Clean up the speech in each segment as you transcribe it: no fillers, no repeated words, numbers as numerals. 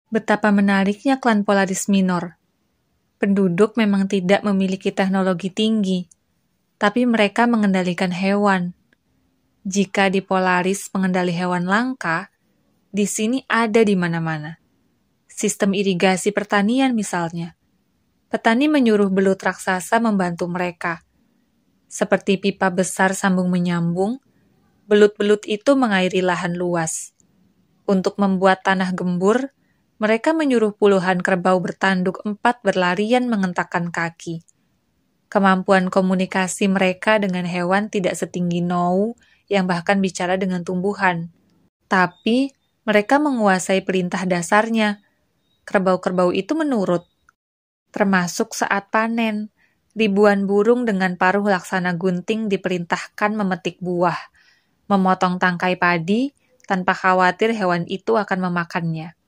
Betapa menariknya klan Polaris Minor. Penduduk memang tidak memiliki teknologi tinggi, tapi mereka mengendalikan hewan. Jika di Polaris pengendali hewan langka, di sini ada di mana-mana. Sistem irigasi pertanian misalnya. Petani menyuruh belut raksasa membantu mereka. Seperti pipa besar sambung menyambung, belut-belut itu mengairi lahan luas. Untuk membuat tanah gembur, mereka menyuruh puluhan kerbau bertanduk 4 berlarian mengentakkan kaki. Kemampuan komunikasi mereka dengan hewan tidak setinggi Nou yang bahkan bicara dengan tumbuhan. Tapi mereka menguasai perintah dasarnya. Kerbau-kerbau itu menurut. Termasuk saat panen, ribuan burung dengan paruh laksana gunting diperintahkan memetik buah, memotong tangkai padi tanpa khawatir hewan itu akan memakannya.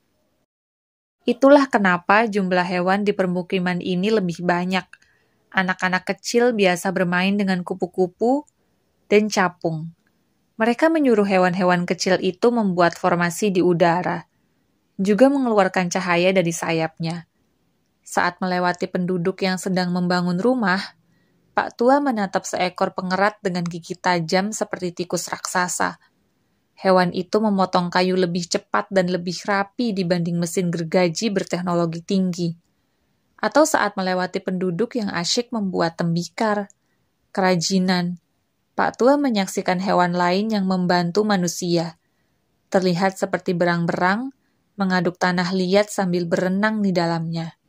Itulah kenapa jumlah hewan di permukiman ini lebih banyak. Anak-anak kecil biasa bermain dengan kupu-kupu dan capung. Mereka menyuruh hewan-hewan kecil itu membuat formasi di udara, juga mengeluarkan cahaya dari sayapnya. Saat melewati penduduk yang sedang membangun rumah, Pak Tua menatap seekor pengerat dengan gigi tajam seperti tikus raksasa. Hewan itu memotong kayu lebih cepat dan lebih rapi dibanding mesin gergaji berteknologi tinggi. Atau saat melewati penduduk yang asyik membuat tembikar, kerajinan, Pak Tua menyaksikan hewan lain yang membantu manusia. Terlihat seperti berang-berang, mengaduk tanah liat sambil berenang di dalamnya.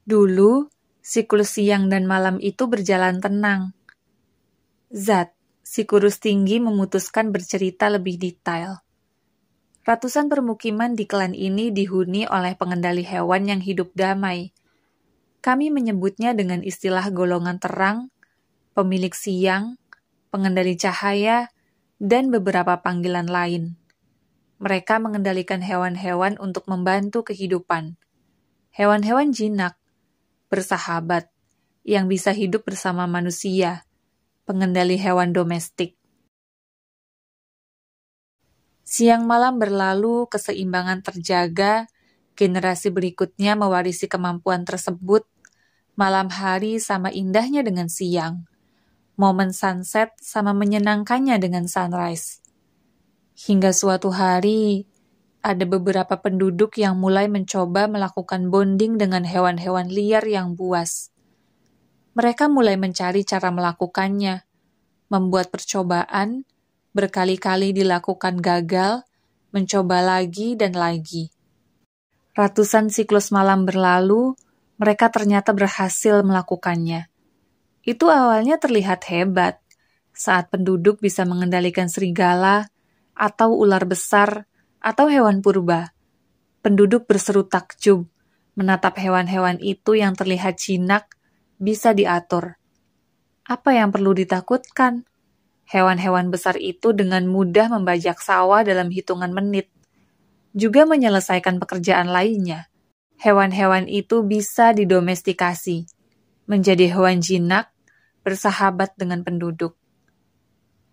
Dulu, siklus siang dan malam itu berjalan tenang. Zat, si kurus tinggi memutuskan bercerita lebih detail. Ratusan permukiman di klan ini dihuni oleh pengendali hewan yang hidup damai. Kami menyebutnya dengan istilah golongan terang, pemilik siang, pengendali cahaya, dan beberapa panggilan lain. Mereka mengendalikan hewan-hewan untuk membantu kehidupan. Hewan-hewan jinak, bersahabat, yang bisa hidup bersama manusia, pengendali hewan domestik. Siang malam berlalu, keseimbangan terjaga, generasi berikutnya mewarisi kemampuan tersebut, malam hari sama indahnya dengan siang, momen sunset sama menyenangkannya dengan sunrise. Hingga suatu hari, ada beberapa penduduk yang mulai mencoba melakukan bonding dengan hewan-hewan liar yang buas. Mereka mulai mencari cara melakukannya, membuat percobaan, berkali-kali dilakukan gagal, mencoba lagi dan lagi. Ratusan siklus malam berlalu, mereka ternyata berhasil melakukannya. Itu awalnya terlihat hebat, saat penduduk bisa mengendalikan serigala, atau ular besar, atau hewan purba. Penduduk berseru takjub, menatap hewan-hewan itu yang terlihat jinak, bisa diatur. Apa yang perlu ditakutkan? Hewan-hewan besar itu dengan mudah membajak sawah dalam hitungan menit, juga menyelesaikan pekerjaan lainnya. Hewan-hewan itu bisa didomestikasi, menjadi hewan jinak, bersahabat dengan penduduk.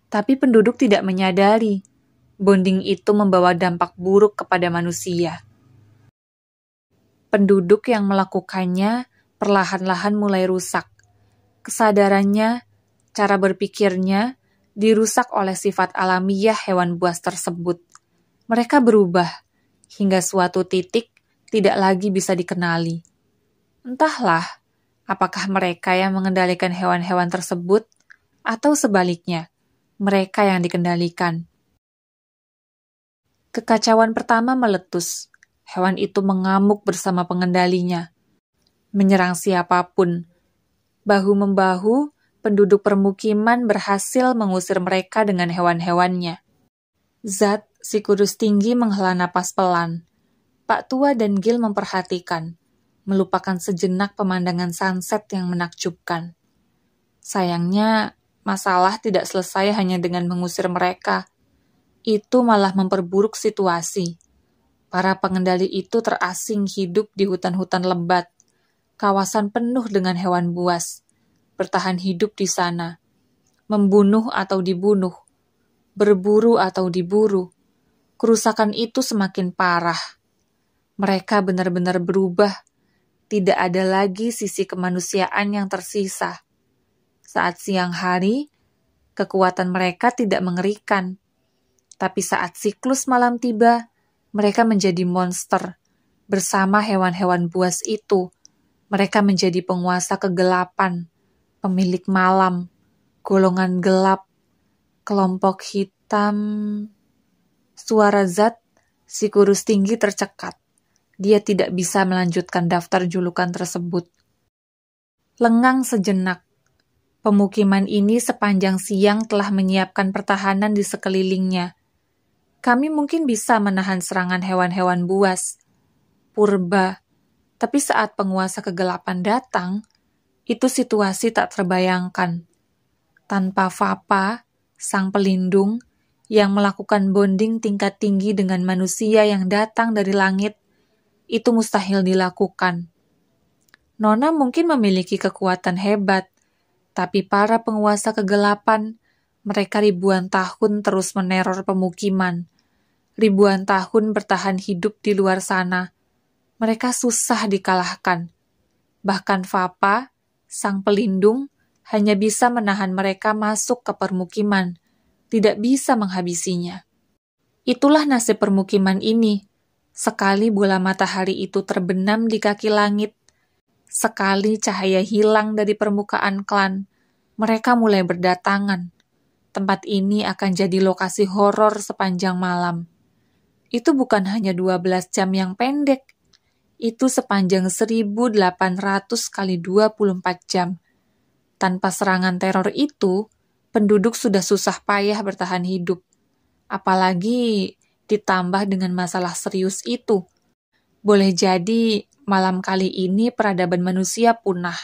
Tapi penduduk tidak menyadari, bonding itu membawa dampak buruk kepada manusia. Penduduk yang melakukannya perlahan-lahan mulai rusak. Kesadarannya, cara berpikirnya, dirusak oleh sifat alamiah hewan buas tersebut. Mereka berubah, hingga suatu titik tidak lagi bisa dikenali. Entahlah, apakah mereka yang mengendalikan hewan-hewan tersebut, atau sebaliknya, mereka yang dikendalikan. Kekacauan pertama meletus. Hewan itu mengamuk bersama pengendalinya, menyerang siapapun. Bahu-membahu, penduduk permukiman berhasil mengusir mereka dengan hewan-hewannya. Zat, si kurus tinggi menghela napas pelan. Pak Tua dan Gil memperhatikan, melupakan sejenak pemandangan sunset yang menakjubkan. Sayangnya, masalah tidak selesai hanya dengan mengusir mereka. Itu malah memperburuk situasi. Para pengendali itu terasing hidup di hutan-hutan lebat, kawasan penuh dengan hewan buas, bertahan hidup di sana, membunuh atau dibunuh, berburu atau diburu. Kerusakan itu semakin parah. Mereka benar-benar berubah. Tidak ada lagi sisi kemanusiaan yang tersisa. Saat siang hari, kekuatan mereka tidak mengerikan. Tapi saat siklus malam tiba, mereka menjadi monster. Bersama hewan-hewan buas itu, mereka menjadi penguasa kegelapan, pemilik malam, golongan gelap, kelompok hitam. Suara Zat, si kurus tinggi tercekat. Dia tidak bisa melanjutkan daftar julukan tersebut. Lengang sejenak. Pemukiman ini sepanjang siang telah menyiapkan pertahanan di sekelilingnya. Kami mungkin bisa menahan serangan hewan-hewan buas, purba, tapi saat penguasa kegelapan datang, itu situasi tak terbayangkan. Tanpa Fapa, sang pelindung, yang melakukan bonding tingkat tinggi dengan manusia yang datang dari langit, itu mustahil dilakukan. Nona mungkin memiliki kekuatan hebat, tapi para penguasa kegelapan, mereka ribuan tahun terus meneror pemukiman. Ribuan tahun bertahan hidup di luar sana. Mereka susah dikalahkan. Bahkan Fapa, sang pelindung, hanya bisa menahan mereka masuk ke permukiman, tidak bisa menghabisinya. Itulah nasib permukiman ini. Sekali bola matahari itu terbenam di kaki langit, sekali cahaya hilang dari permukaan klan, mereka mulai berdatangan. Tempat ini akan jadi lokasi horor sepanjang malam. Itu bukan hanya 12 jam yang pendek, itu sepanjang 1800 kali 24 jam. Tanpa serangan teror itu, penduduk sudah susah payah bertahan hidup. Apalagi ditambah dengan masalah serius itu. Boleh jadi malam kali ini peradaban manusia punah.